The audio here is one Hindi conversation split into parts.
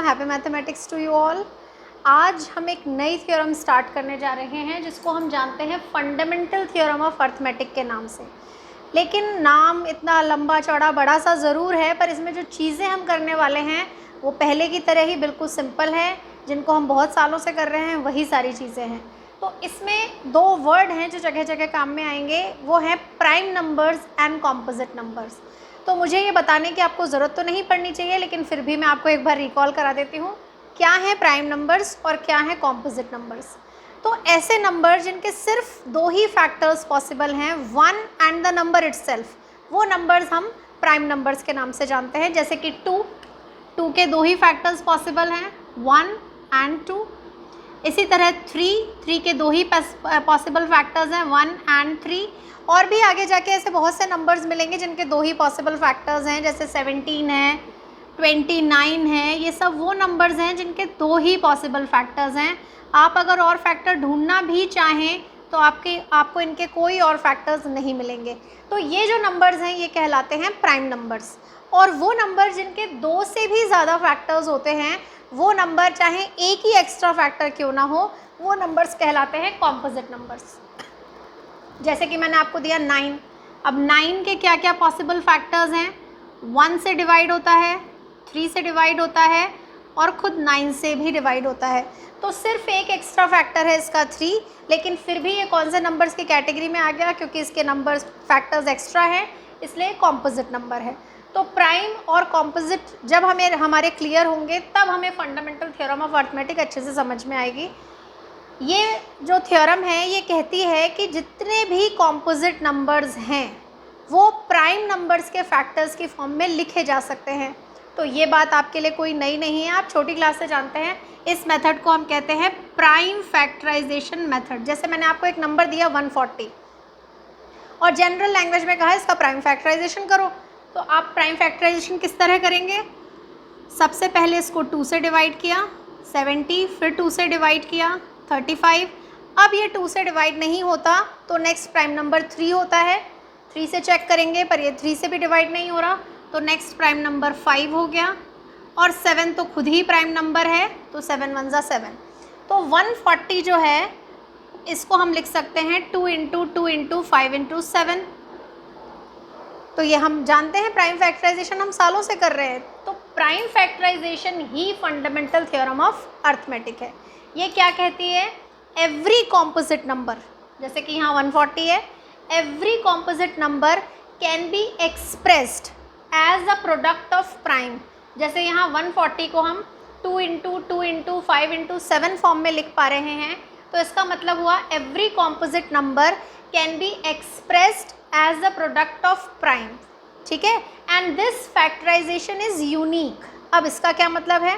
Happy mathematics to you all. आज हम एक नई थ्योरम स्टार्ट करने जा रहे हैं जिसको हम जानते हैं फंडामेंटल थ्योरम ऑफ अर्थमेटिक के नाम से। लेकिन नाम इतना लंबा चौड़ा बड़ा सा ज़रूर है, पर इसमें जो चीज़ें हम करने वाले हैं वो पहले की तरह ही बिल्कुल सिंपल है, जिनको हम बहुत सालों से कर रहे हैं वही सारी चीज़ें हैं। तो इसमें दो वर्ड हैं जो जगह जगह काम में आएंगे, वो हैं prime numbers and composite numbers. तो मुझे ये बताने की आपको ज़रूरत तो नहीं पड़नी चाहिए, लेकिन फिर भी मैं आपको एक बार रिकॉल करा देती हूँ क्या है प्राइम नंबर्स और क्या है कॉम्पोजिट नंबर्स। तो ऐसे नंबर जिनके सिर्फ दो ही फैक्टर्स पॉसिबल हैं, 1 एंड द नंबर इटसेल्फ, वो नंबर्स हम प्राइम नंबर्स के नाम से जानते हैं। जैसे कि 2 के दो ही फैक्टर्स पॉसिबल हैं, 1 एंड 2। इसी तरह 3 के दो ही पॉसिबल फैक्टर्स हैं, 1 एंड 3। और भी आगे जाके ऐसे बहुत से नंबर्स मिलेंगे जिनके दो ही पॉसिबल फैक्टर्स हैं, जैसे 17 है, 29 है। ये सब वो नंबर्स हैं जिनके दो ही पॉसिबल फैक्टर्स हैं। आप अगर और फैक्टर ढूंढना भी चाहें तो आपको इनके कोई और फैक्टर्स नहीं मिलेंगे। तो ये जो नंबर्स हैं ये कहलाते हैं प्राइम नंबर्स। और वो नंबर जिनके दो से भी ज़्यादा फैक्टर्स होते हैं, वो नंबर चाहे एक ही एक्स्ट्रा फैक्टर क्यों ना हो, वो नंबर्स कहलाते हैं कॉम्पोजिट नंबर्स। जैसे कि मैंने आपको दिया 9। अब 9 के क्या क्या पॉसिबल फैक्टर्स हैं? 1 से डिवाइड होता है, 3 से डिवाइड होता है और ख़ुद 9 से भी डिवाइड होता है। तो सिर्फ एक एक्स्ट्रा फैक्टर है इसका 3, लेकिन फिर भी ये कौन से नंबर्स की कैटेगरी में आ गया? क्योंकि इसके नंबर्स फैक्टर्स एक्स्ट्रा हैं, इसलिए कॉम्पोजिट नंबर है। तो प्राइम और कॉम्पोजिट जब हमारे क्लियर होंगे तब हमें फंडामेंटल थ्योरम ऑफ अर्थमेटिक अच्छे से समझ में आएगी। ये जो थ्योरम है ये कहती है कि जितने भी कॉम्पोजिट नंबर्स हैं वो प्राइम नंबर्स के फैक्टर्स की फॉर्म में लिखे जा सकते हैं। तो ये बात आपके लिए कोई नई नहीं है, आप छोटी क्लास से जानते हैं। इस मेथड को हम कहते हैं प्राइम फैक्टराइजेशन मेथड। जैसे मैंने आपको एक नंबर दिया 140 और जनरल लैंग्वेज में कहा इसका प्राइम फैक्टराइजेशन करो, तो आप प्राइम फैक्टराइजेशन किस तरह करेंगे? सबसे पहले इसको 2 से डिवाइड किया, 70, फिर 2 से डिवाइड किया, 35। अब ये 2 से डिवाइड नहीं होता तो नेक्स्ट प्राइम नंबर 3 होता है, 3 से चेक करेंगे पर ये 3 से भी डिवाइड नहीं हो रहा, तो नेक्स्ट प्राइम नंबर 5 हो गया। और 7 तो खुद ही प्राइम नंबर है, तो 7 1 जा 7। तो 140 जो है इसको हम लिख सकते हैं 2 × 2 × 5 × 7। तो ये हम जानते हैं प्राइम फैक्टराइजेशन हम सालों से कर रहे हैं। तो प्राइम फैक्टराइजेशन ही फंडामेंटल थ्योरम ऑफ अर्थमेटिक है। ये क्या कहती है? एवरी कॉम्पोजिट नंबर, जैसे कि यहाँ 140 है, every composite number can be expressed as a product of prime. जैसे यहाँ 140 को हम 2 × 2 × 5 × 7 फॉर्म में लिख पा रहे हैं, तो इसका मतलब हुआ every composite number can be expressed as a product of prime. ठीक है, and this factorisation is unique. अब इसका क्या मतलब है?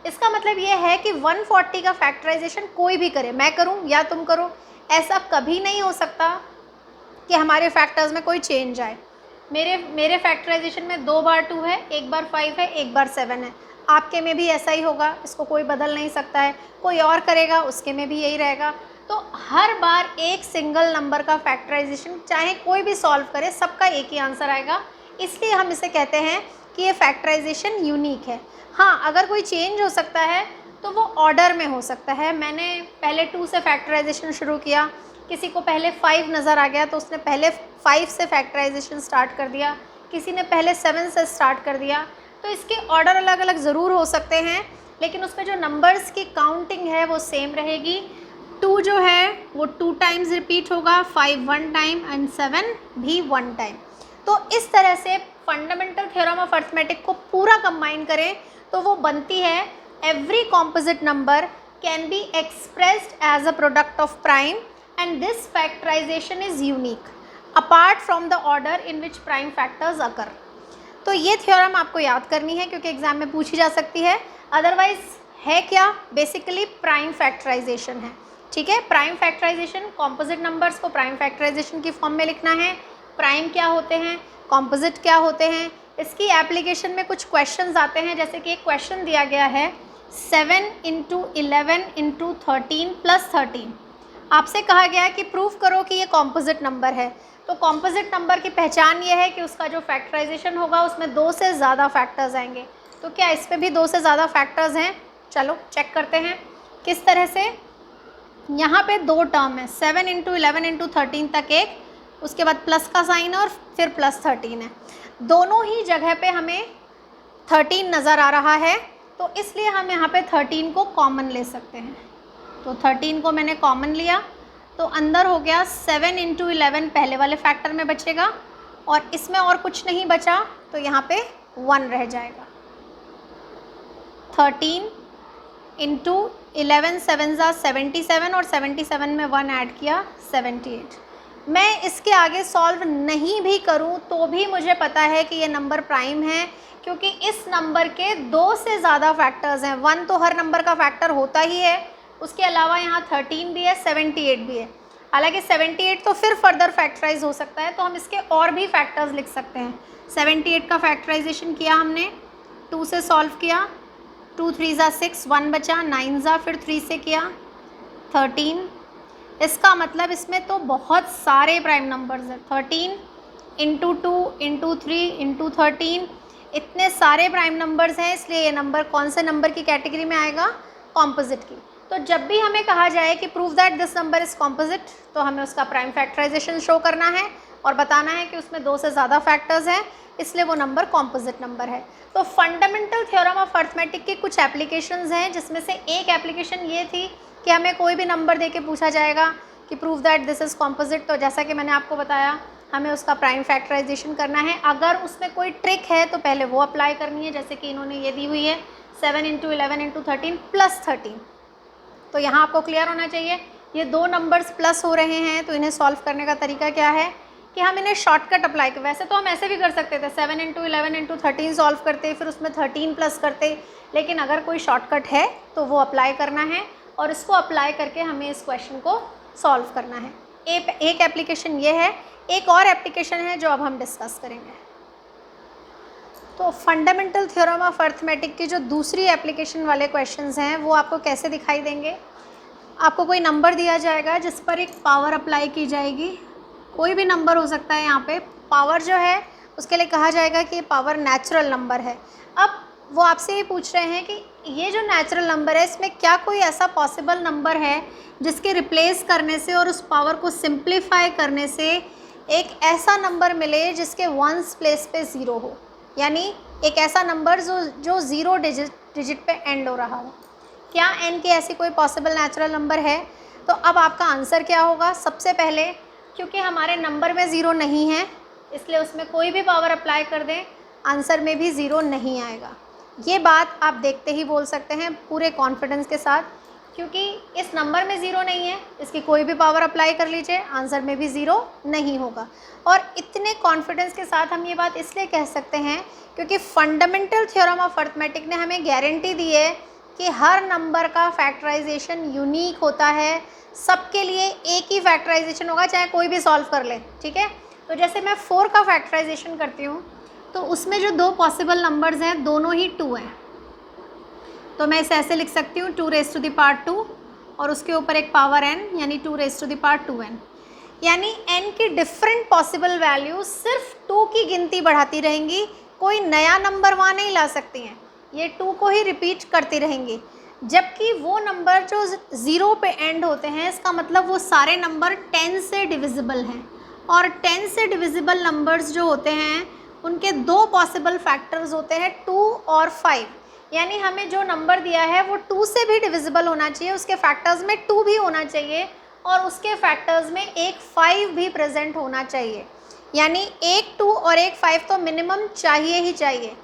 इसका मतलब ये है कि 140 का फैक्टराइजेशन कोई भी करे, मैं करूं या तुम करो, ऐसा कभी नहीं हो सकता कि हमारे फैक्टर्स में कोई चेंज आए। मेरे फैक्टराइजेशन में 2 बार 2 है, 1 बार 5 है, 1 बार 7 है। आपके में भी ऐसा ही होगा, इसको कोई बदल नहीं सकता है। कोई और करेगा उसके में भी यही रहेगा। तो हर बार एक सिंगल नंबर का फैक्टराइजेशन चाहे कोई भी सॉल्व करे, सबका एक ही आंसर आएगा। इसलिए हम इसे कहते हैं कि ये फैक्टराइजेशन यूनिक है। हाँ, अगर कोई चेंज हो सकता है तो वो ऑर्डर में हो सकता है। मैंने पहले 2 से फैक्टराइजेशन शुरू किया, किसी को पहले 5 नज़र आ गया तो उसने पहले 5 से फैक्टराइजेशन स्टार्ट कर दिया, किसी ने पहले 7 से स्टार्ट कर दिया। तो इसके ऑर्डर अलग अलग ज़रूर हो सकते हैं, लेकिन उसमें जो नंबर्स की काउंटिंग है वो सेम रहेगी। 2 जो है वो 2 टाइम्स रिपीट होगा, 5 1 टाइम एंड 7 भी 1 टाइम। तो इस तरह से फंडामेंटल थ्योरम ऑफ अर्थमेटिक को पूरा कंबाइन करें तो वो बनती है every composite number can be expressed as a product of prime and this factorisation is unique apart from the order in which prime factors occur. तो ये थ्योरम आपको याद करनी है क्योंकि एग्जाम में पूछी जा सकती है। अदरवाइज है क्या? बेसिकली प्राइम फैक्टराइजेशन है। ठीक है, प्राइम फैक्टराइजेशन, कॉम्पोजिट नंबर्स को प्राइम फैक्टराइजेशन की फॉर्म में लिखना है। प्राइम क्या होते हैं, कॉम्पोजिट क्या होते हैं, इसकी एप्लीकेशन में कुछ क्वेश्चंस आते हैं। जैसे कि एक क्वेश्चन दिया गया है 7 × 11 × 13 + 13। आपसे कहा गया है कि प्रूव करो कि ये कॉम्पोजिट नंबर है। तो कॉम्पोजिट नंबर की पहचान ये है कि उसका जो फैक्टराइजेशन होगा उसमें 2 से ज़्यादा फैक्टर्स आएंगे। तो क्या इस पे भी 2 से ज़्यादा फैक्टर्स हैं? चलो चेक करते हैं किस तरह से। यहाँ पे 2 टर्म है, 7 इंटू 11 इंटू 13 तक एक, उसके बाद प्लस का साइन और फिर प्लस 13 है। दोनों ही जगह पे हमें 13 नज़र आ रहा है, तो इसलिए हम यहाँ पे 13 को कॉमन ले सकते हैं। तो 13 को मैंने कॉमन लिया, तो अंदर हो गया 7 इंटू 11 पहले वाले फैक्टर में बचेगा, और इसमें और कुछ नहीं बचा, तो यहाँ पे 1 रह जाएगा। 13 इंटू 11 7 ज़ा 77, और 77 में 1 ऐड किया 78। मैं इसके आगे सॉल्व नहीं भी करूं तो भी मुझे पता है कि ये नंबर प्राइम है, क्योंकि इस नंबर के 2 से ज़्यादा फैक्टर्स हैं। 1 तो हर नंबर का फैक्टर होता ही है, उसके अलावा यहाँ 13 भी है, 78 भी है। हालांकि 78 तो फिर फर्दर फैक्टराइज हो सकता है, तो हम इसके और भी फैक्टर्स लिख सकते हैं। 78 का फैक्टराइजेशन किया हमने, 2 से सॉल्व किया, 2 3 ज़ा 6, 1 बचा, 9 ज़ा फिर 3 से किया 13। इसका मतलब इसमें तो बहुत सारे प्राइम नंबर्स हैं। 13 इंटू 2 इंटू 3 इंटू 13, इतने सारे प्राइम नंबर्स हैं, इसलिए ये नंबर कौन से नंबर की कैटेगरी में आएगा? कॉम्पोजिट की। तो जब भी हमें कहा जाए कि prove that this number is composite, तो हमें उसका प्राइम फैक्टराइजेशन शो करना है और बताना है कि उसमें 2 से ज़्यादा फैक्टर्स हैं, इसलिए वो नंबर कॉम्पोजिट नंबर है। तो फंडामेंटल थ्योरम ऑफ अर्थमेटिक की कुछ एप्लीकेशंस हैं, जिसमें से एक एप्लीकेशन ये थी कि हमें कोई भी नंबर दे के पूछा जाएगा कि prove that this is composite, तो जैसा कि मैंने आपको बताया हमें उसका प्राइम फैक्टराइजेशन करना है। अगर उसमें कोई ट्रिक है तो पहले वो अप्लाई करनी है, जैसे कि इन्होंने ये दी हुई है 7 इंटू 11 इंटू 13 प्लस 13। तो यहाँ आपको क्लियर होना चाहिए ये 2 नंबर्स प्लस हो रहे हैं, तो इन्हें सॉल्व करने का तरीका क्या है कि हम इन्हें शॉर्टकट अप्लाई कर, वैसे तो हम ऐसे भी कर सकते थे 7 इंटू 11 इंटू 13 सॉल्व करते, फिर उसमें 13 प्लस करते, लेकिन अगर कोई शॉर्टकट है तो वो अप्लाई करना है, और इसको अप्लाई करके हमें इस क्वेश्चन को सॉल्व करना है। एक एप्लीकेशन ये है, एक और एप्लीकेशन है जो अब हम डिस्कस करेंगे। तो फंडामेंटल थ्योरम ऑफ अर्थमेटिक की जो दूसरी एप्लीकेशन वाले क्वेश्चंस हैं वो आपको कैसे दिखाई देंगे? आपको कोई नंबर दिया जाएगा जिस पर एक पावर अप्लाई की जाएगी, कोई भी नंबर हो सकता है। यहाँ पे पावर जो है उसके लिए कहा जाएगा कि ये पावर नेचुरल नंबर है। अब वो आपसे ये पूछ रहे हैं कि ये जो नेचुरल नंबर है इसमें क्या कोई ऐसा पॉसिबल नंबर है जिसके रिप्लेस करने से और उस पावर को सिंप्लीफाई करने से एक ऐसा नंबर मिले जिसके वंस प्लेस पे 0 हो, यानी एक ऐसा नंबर जो 0 डिजिट पे एंड हो रहा हो। क्या n की ऐसी कोई पॉसिबल नेचुरल नंबर है? तो अब आपका आंसर क्या होगा? सबसे पहले क्योंकि हमारे नंबर में 0 नहीं है, इसलिए उसमें कोई भी पावर अप्लाई कर दें आंसर में भी 0 नहीं आएगा। ये बात आप देखते ही बोल सकते हैं पूरे कॉन्फिडेंस के साथ, क्योंकि इस नंबर में 0 नहीं है, इसकी कोई भी पावर अप्लाई कर लीजिए आंसर में भी 0 नहीं होगा। और इतने कॉन्फिडेंस के साथ हम ये बात इसलिए कह सकते हैं क्योंकि फंडामेंटल थ्योरम ऑफ अर्थमेटिक ने हमें गारंटी दी है कि हर नंबर का फैक्टराइजेशन यूनिक होता है, सबके लिए एक ही फैक्टराइजेशन होगा चाहे कोई भी सॉल्व कर ले। ठीक है, तो जैसे मैं 4 का फैक्टराइजेशन करती हूँ तो उसमें जो 2 पॉसिबल नंबर्स हैं दोनों ही 2 हैं, तो मैं इसे ऐसे लिख सकती हूँ 2 रेज़ टू द पावर 2 और उसके ऊपर एक पावर n, यानी 2 raise to the power 2n। यानी n की डिफरेंट पॉसिबल वैल्यू सिर्फ 2 की गिनती बढ़ाती रहेंगी, कोई नया नंबर वहाँ नहीं ला सकती हैं, ये 2 को ही रिपीट करती रहेंगी। जबकि वो नंबर जो 0 पे एंड होते हैं, इसका मतलब वो सारे नंबर 10 से डिविजिबल हैं, और 10 से डिविजिबल नंबर्स जो होते हैं उनके 2 पॉसिबल फैक्टर्स होते हैं 2 और 5। यानी हमें जो नंबर दिया है वो 2 से भी डिविजिबल होना चाहिए, उसके फैक्टर्स में 2 भी होना चाहिए और उसके फैक्टर्स में एक 5 भी प्रेजेंट होना चाहिए। यानी एक 2 और एक 5 तो मिनिमम चाहिए ही चाहिए,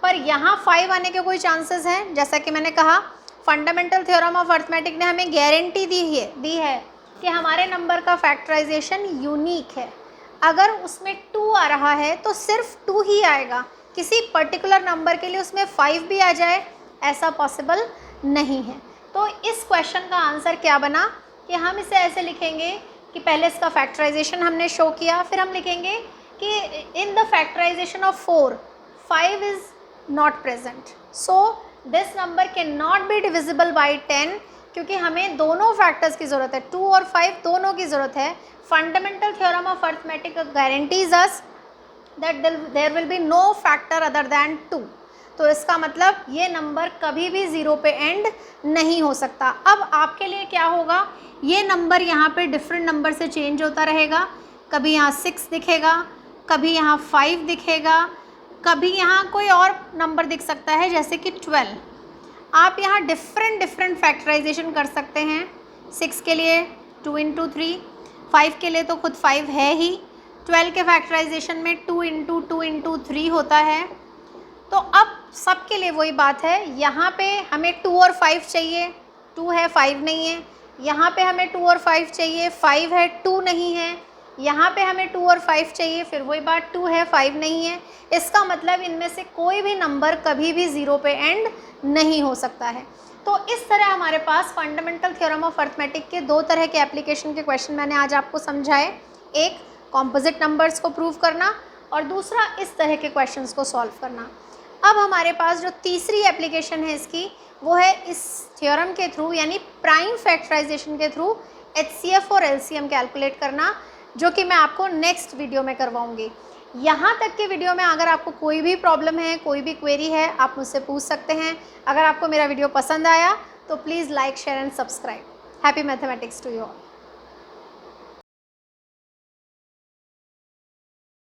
पर यहाँ 5 आने के कोई चांसेस हैं? जैसा कि मैंने कहा फंडामेंटल थ्योरम ऑफ अर्थमेटिक ने हमें गारंटी दी है कि हमारे नंबर का फैक्टराइजेशन यूनिक है। अगर उसमें 2 आ रहा है तो सिर्फ 2 ही आएगा, किसी पर्टिकुलर नंबर के लिए उसमें 5 भी आ जाए ऐसा पॉसिबल नहीं है। तो इस क्वेश्चन का आंसर क्या बना कि हम इसे ऐसे लिखेंगे कि पहले इसका फैक्टराइजेशन हमने शो किया, फिर हम लिखेंगे कि in the factorisation of 4 5 is not present, so this number can not be divisible by 10, क्योंकि हमें दोनों फैक्टर्स की ज़रूरत है, 2 और 5 दोनों की ज़रूरत है। Fundamental theorem of arithmetic guarantees us that there will be no factor other than 2। तो इसका मतलब ये नंबर कभी भी 0 पे एंड नहीं हो सकता। अब आपके लिए क्या होगा, ये नंबर यहाँ पे डिफरेंट नंबर से चेंज होता रहेगा। कभी यहाँ 6 दिखेगा, कभी यहाँ 5 दिखेगा, कभी यहाँ कोई और नंबर दिख सकता है जैसे कि 12। आप यहाँ डिफरेंट फैक्टराइजेशन कर सकते हैं। 6 के लिए 2 × 3, 5 के लिए तो खुद 5 है ही, 12 के फैक्टराइजेशन में 2 × 2 × 3 होता है। तो अब सबके लिए वही बात है, यहाँ पे हमें 2 और 5 चाहिए, 2 है 5 नहीं है। यहाँ पे हमें 2 और 5 चाहिए, 5 है 2 नहीं है। यहाँ पे हमें 2 और 5 चाहिए, फिर वही बात 2 है 5 नहीं है। इसका मतलब इनमें से कोई भी नंबर कभी भी 0 पे एंड नहीं हो सकता है। तो इस तरह हमारे पास फंडामेंटल थ्योरम ऑफ अर्थमेटिक के 2 तरह के एप्लीकेशन के क्वेश्चन मैंने आज आपको समझाए। एक कॉम्पोजिट नंबर्स को प्रूव करना और दूसरा इस तरह के क्वेश्चंस को सॉल्व करना। अब हमारे पास जो तीसरी एप्लीकेशन है इसकी, वो है इस थ्योरम के थ्रू यानी प्राइम फैक्टराइजेशन के थ्रू HCF और LCM कैलकुलेट करना, जो कि मैं आपको नेक्स्ट वीडियो में करवाऊंगी। यहाँ तक के वीडियो में अगर आपको कोई भी प्रॉब्लम है, कोई भी क्वेरी है, आप मुझसे पूछ सकते हैं। अगर आपको मेरा वीडियो पसंद आया तो please like, share and subscribe. Happy mathematics to you all.